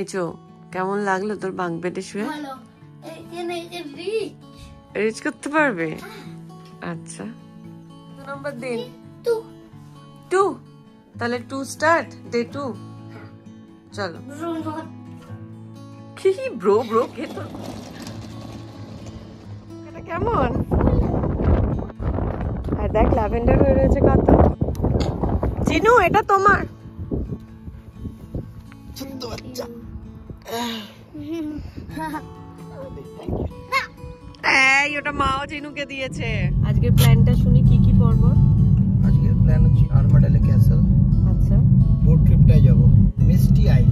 Echo কেমন লাগলো তোর বাঙ্ক বেডে শুয়ে? ভালো। এখানে রিচ করতে পারবে? আচ্ছা, নাম্বার দিন 2। তাহলে 2 স্টার্ট, ডে 2 চলো। কি ব্রো ব্রো কে তো এটা কেমন? আর দেখ ল্যাভেন্ডার হয়ে রয়েছে কত। জিনু এটা তোমার ছোট্ট বাচ্চা। এই ওটা মাও জিনুকে দিয়েছে। আজকের প্ল্যানটা শুনি কি কি পড়ব? আজকের প্ল্যান হচ্ছে আরমাডেলে ক্যাসেল। আচ্ছা, বোট ট্রিপটাই যাব মিস্টি আই।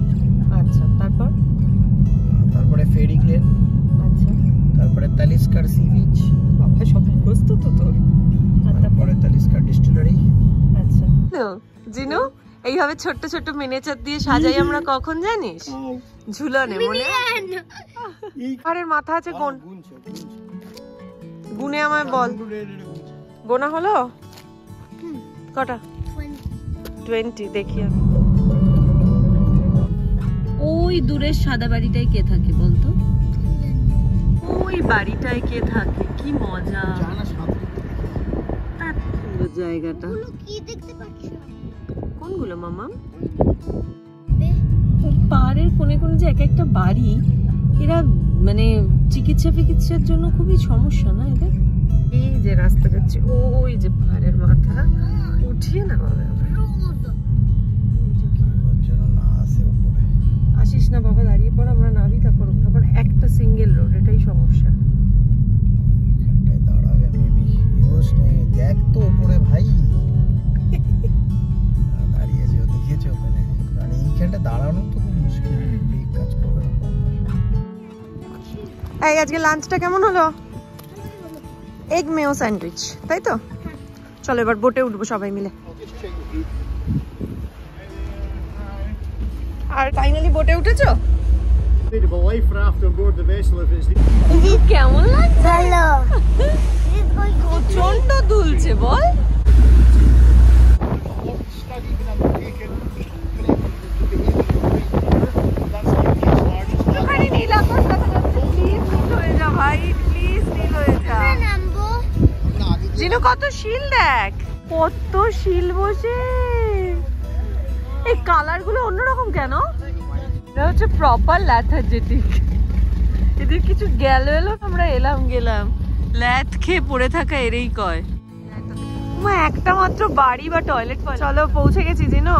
আচ্ছা, তারপরে ফেরি গ্লেন। আচ্ছা, তারপরে তালিস্কার সি বিচ। বাবা সব প্রস্তুত তো তোর। আর তারপরে তালিস্কার ডিস্টিলারি। আচ্ছা জিনু, এইভাবে ছোট্ট ছোট্ট মিনিয়েচার দিয়ে সাজাই আমরা কখন জানিস? ঝুলনে, মনে আরে মাথা আছে কোন গুনে আমায় বল। গোনা হলো কটা? 20 দেখি আমি। ওই দূরের সাদা বাড়িটায় কে থাকে বলতো? ওই বাড়িটায় কে থাকে? কি মজা জায়গাটা। কি দেখতে পাচ্ছ? কোনগুলো মামা? পাহাড়ের কোনে কোনে যে এক একটা বাড়ি, এরা মানে চিকিৎসার জন্য খুবই সমস্যা না এদের? এই যে রাস্তা যাচ্ছে, ওই যে পাহাড়ের মাথা উঠিয়ে না বাবা। আসিস না বাবা, দাঁড়িয়ে পড়, আমরা নাবি তারপর তারপর একটা সিঙ্গেল রোড, এটাই সমস্যা। দাঁড়াবে মেবি ইউজ নেই, দেখ তো উপরে ভাই দাঁড়িয়েছে, দেখিয়েছে ওখানে। আর এইখানটা দাঁড়ানো তো খুব মুশকিল, ব্রেক কাজ করবে না। এই আজকে লাঞ্চটা কেমন হলো? এগ মেয়ো স্যান্ডউইচ, তাই তো? চলো এবার বোটে উঠবো সবাই মিলে। আর ফাইনালি বোটে উঠেছো? কেমন লাগছে? ভালো। প্রচন্ড দুলছে বল। জিনু কত শিল, দেখ কত শিল বসে। এই কালার গুলো অন্যরকম কেন? এটা হচ্ছে প্রপার ল্যাথার্জেটিক। এদের কিছু গেল এলো, আমরা এলাম গেলাম, ল্যাথ খেয়ে পড়ে থাকা এরই কয়। একটা মাত্র বাড়ি বা টয়লেট। চলো পৌঁছে গেছি জিনু,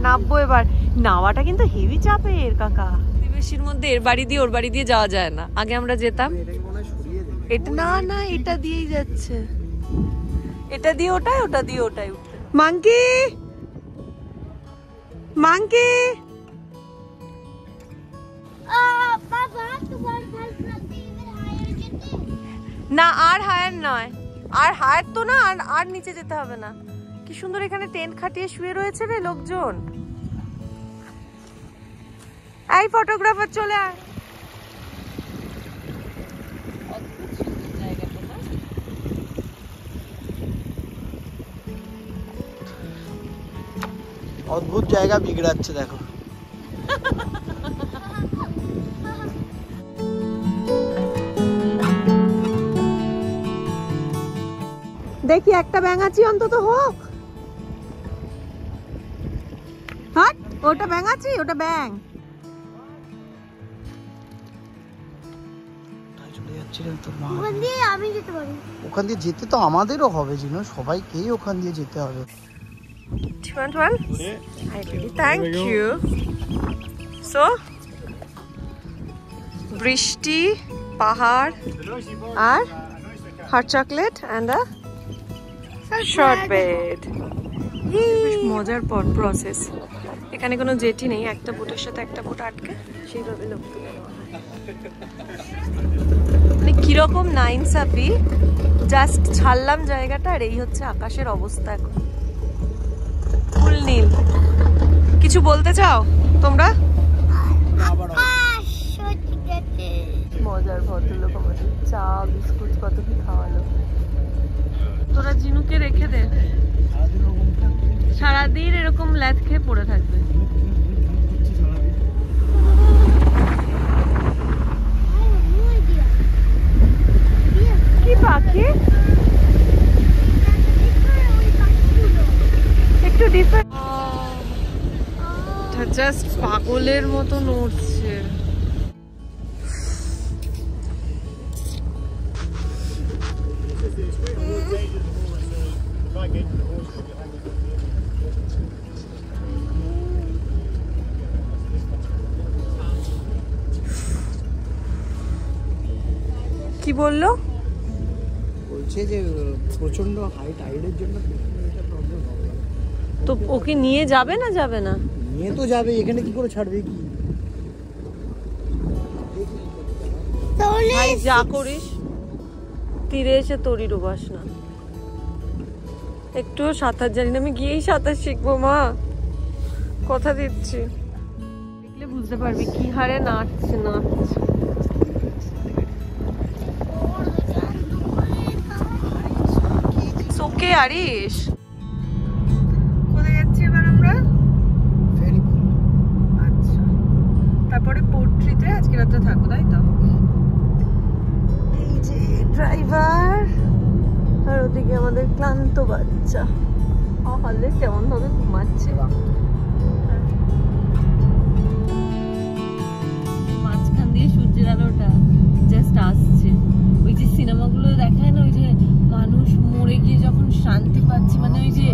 নামবো এবার। নাওয়াটা কিন্তু হেভি চাপের কাকা। বেশির মধ্যে এর বাড়ি দিয়ে ওর বাড়ি দিয়ে যাওয়া যায় না। আগে আমরা যেতাম এটা, না না এটা দিয়েই যাচ্ছে, এটা দিয়ে ওটাই, ওটা দিয়ে ওটাই। মাঙ্কি মাঙ্কি না, আর হায়ার নয়, আর হায়ার তো না, আর নিচে যেতে হবে না। কি সুন্দর এখানে টেন্ট খাটিয়ে শুয়ে রয়েছে রে লোকজন। এই ফটোগ্রাফার চলে আয়। অদ্ভুত জায়গা বিগড়াচ্ছে দেখো। দেখি একটা ব্যাঙাচি অন্তত হোক। হাট, ওটা ব্যাঙাচি, ওটা ব্যাঙ। ওখান দিয়ে আমি যেতে পারি। ওখান দিয়ে যেতে তো আমাদেরও হবে জিনু, সবাইকেই ওখান দিয়ে যেতে হবে। Thank you. সো বৃষ্টি, পাহাড় আর hot chocolate and a shortbread. মজার প্রসেস। এখানে কোনো জেটি নেই, একটা বোটের সাথে একটা বোট আটকে সেইভাবে লোক তুলে নেওয়া হয়। মানে কিরকম নাইনসাফি, জাস্ট ছাড়লাম জায়গাটা আর এই হচ্ছে আকাশের অবস্থা এখন, ফুল নীল। কিছু বলতে চাও তোমরা? মজার ভদ্রলোক আমাদের চা বিস্কুট কত কি খাওয়ালো। তোরা জিনুকে রেখে দে, সারাদিন এরকম ল্যাথ খেয়ে পড়ে থাকবে। দোলের মতো নড়ছে। কি বললো? বলছে যে প্রচন্ড হাই টাইডের জন্য এটা প্রবলেম হবে। তো ওকে নিয়ে যাবে না যাবে না? নিয়ে তো যাবে, এখানে কি করে ছাড়বে কি? ভাই যা করিস তীরে এসে তোরই ডুবাস না। একটুও সাঁতার জানি না, আমি গিয়েই সাঁতার শিখবো মা, কথা দিচ্ছি। দেখলে বুঝতে পারবি কি হারে নাচছে নাচছে। ওকে আরিশ, কোথায় যাচ্ছি এবার আমরা? আচ্ছা, তারপরে পোর্ট্রিতে আজকে রাতে থাকবো, তাই তো? এই যে ড্রাইভার, আর ওদিকে আমাদের ক্লান্ত বাচ্চা হলে কেমন ভাবে ঘুমাচ্ছে। মাঝখান দিয়ে সূর্যের আলোটা জাস্ট আসছে। ওই যে সিনেমাগুলো দেখায় না, ওই যে মানুষ মরে গিয়ে যখন শান্তি পাচ্ছে, মানে ওই যে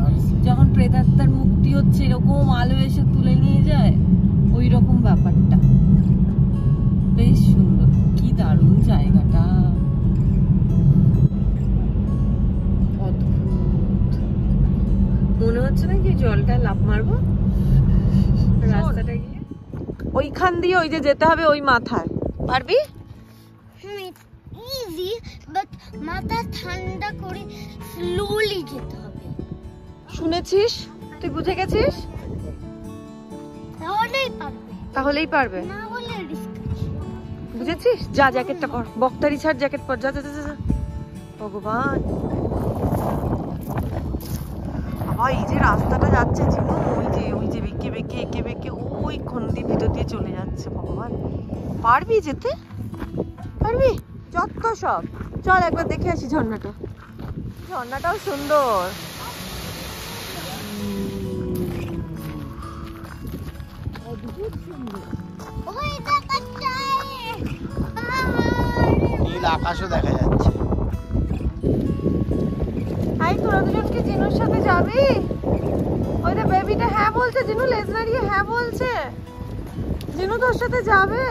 যখন প্রেতাত্মার মুক্তি হচ্ছে, এরকম আলো এসে তুলে নিয়ে যায়, ওই রকম ব্যাপারটা। বেশ সুন্দর, কি দারুণ জায়গাটা, অদ্ভুত। মনে হচ্ছে না কি জলটা লাফ মারবো রাস্তাটা গিয়ে? ওইখান দিয়ে ওই যে যেতে হবে ওই মাথায়, পারবি? ইজি, বাট মাথা ঠান্ডা করে স্লোলি যেতে হবে। শুনেছিস? তুই বুঝে গেছিস? তাহলেই পারবে, না হলে রিস্ক। বুঝেছিস? যা জ্যাকেটটা পর, বক্তারি ছাড়, জ্যাকেট পর, যা যা যা যা। ভগবান, বাবা এই যে রাস্তাটা যাচ্ছে জিনু, ওই যে বেঁকে বেঁকে এঁকে বেঁকে ওই খন্দির ভিতর দিয়ে চলে যাচ্ছে। ভগবান, পারবি যেতে? পারবি? যত সব, চল একবার দেখে আসি ঝর্ণাটা। ঝর্ণাটাও সুন্দর। নীল আকাশও দেখা যাচ্ছে। হাই, তোরা দুজন কি জিনুর সাথে যাবি? ওই যে বেবিটা হ্যাঁ বলছে, জিনু লেজ নাড়িয়ে হ্যাঁ বলছে। জিনু তোর সাথে যাবে?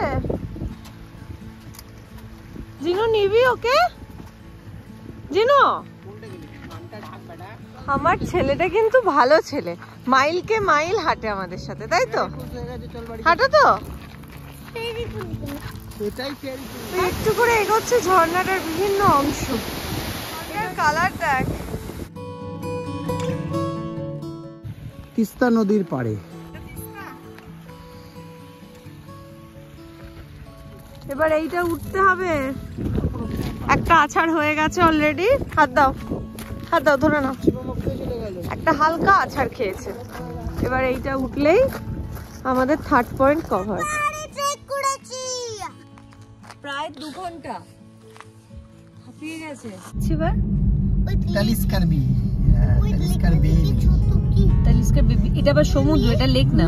জিনু নিবি ওকে? জিনু, আমার ছেলেটা কিন্তু ভালো ছেলে, মাইলকে মাইল হাঁটে আমাদের সাথে, তাই তো? হাঁটো তো, একটু করে এগোচ্ছে ঝর্ণাটার বিভিন্ন অংশ। কালার দেখ, তিস্তা নদীর পাড়ে। এবার এইটা উঠতে হবে। একটা আছাড় হয়ে গেছে অলরেডি, হাত দাও, হাত দাও, ধরে নাও। একটা হালকা আছাড় খেয়েছে। এবার এইটা উঠলেই আমাদের 3rd পয়েন্ট কভার। প্রায় 2 ঘন্টা হাঁপিয়ে গেছে। এবার তালিস্কার বি, তালিস্কার বি, তালিস্কার বেবি। এটা আবার সমুদ্র, এটা লেক না।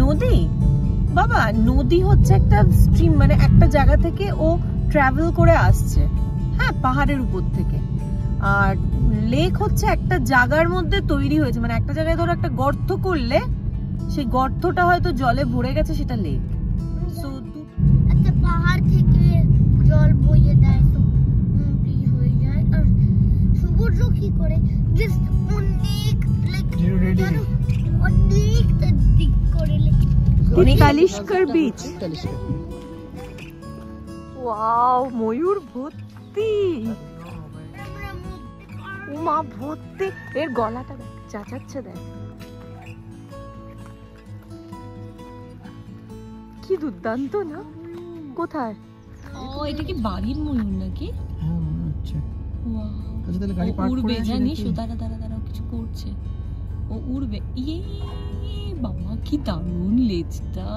নদী বাবা, নদী হচ্ছে একটা স্ট্রিম, মানে একটা জায়গা থেকে ও ট্রাভেল করে আসছে, হ্যাঁ, পাহাড়ের উপর থেকে। আর লেক হচ্ছে একটা জায়গার মধ্যে তৈরি হয়েছে, মানে একটা জায়গায় ধরো একটা গর্ত করলে সেই গর্তটা হয়তো জলে ভরে গেছে, সেটা লেক। একটা পাহাড় থেকে জল বইয়ে দেয় তো নদী হয়ে যায়। আর সমুদ্র কি করে জাস্ট অনেক অনেক দিক করে তালিস্কার বিচ। ওয়াও, ময়ূর ভর্তি, মা ভর্তি। এর গলাটা দেখ, চাচাচ্ছে, দেখ কি দুর্দান্ত না? কোথায়? ও, এটা কি বাড়ির ময়ূর নাকি? হ্যাঁ মনে হচ্ছে। ওয়াও, আচ্ছা তাহলে গাড়ি পার্ক করে উড়বে, জানিস? দাঁড়া দাঁড়া দাঁড়া, কিছু করছে, ও উড়বে। ইয়ে বাবা, কি দারুণ লেজটা।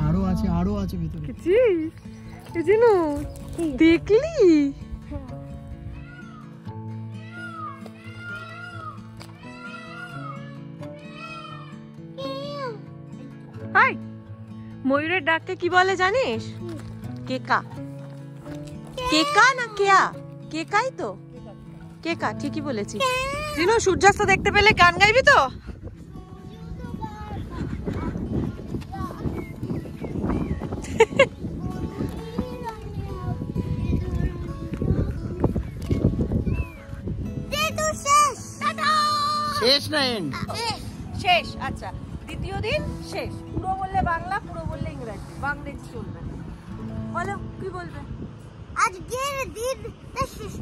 আরো আছে, আরো আছে ভিতরে। দেখলি? হাই, ময়ূরের ডাককে কি বলে জানিস? কেকা। কেকা না কেয়া? কেকাই তো, কেকা, ঠিকই বলেছি। দিনু, সূর্যাস্ত দেখতে পেলে গান গাইবি তো? শেষ না এন্ড? শেষ। আচ্ছা, দ্বিতীয় দিন শেষ। পুরো বললে বাংলা, পুরো বললে ইংরেজি, বাংলাদেশ চলবে। বলো কি বলবে? আজকের দিন শেষ।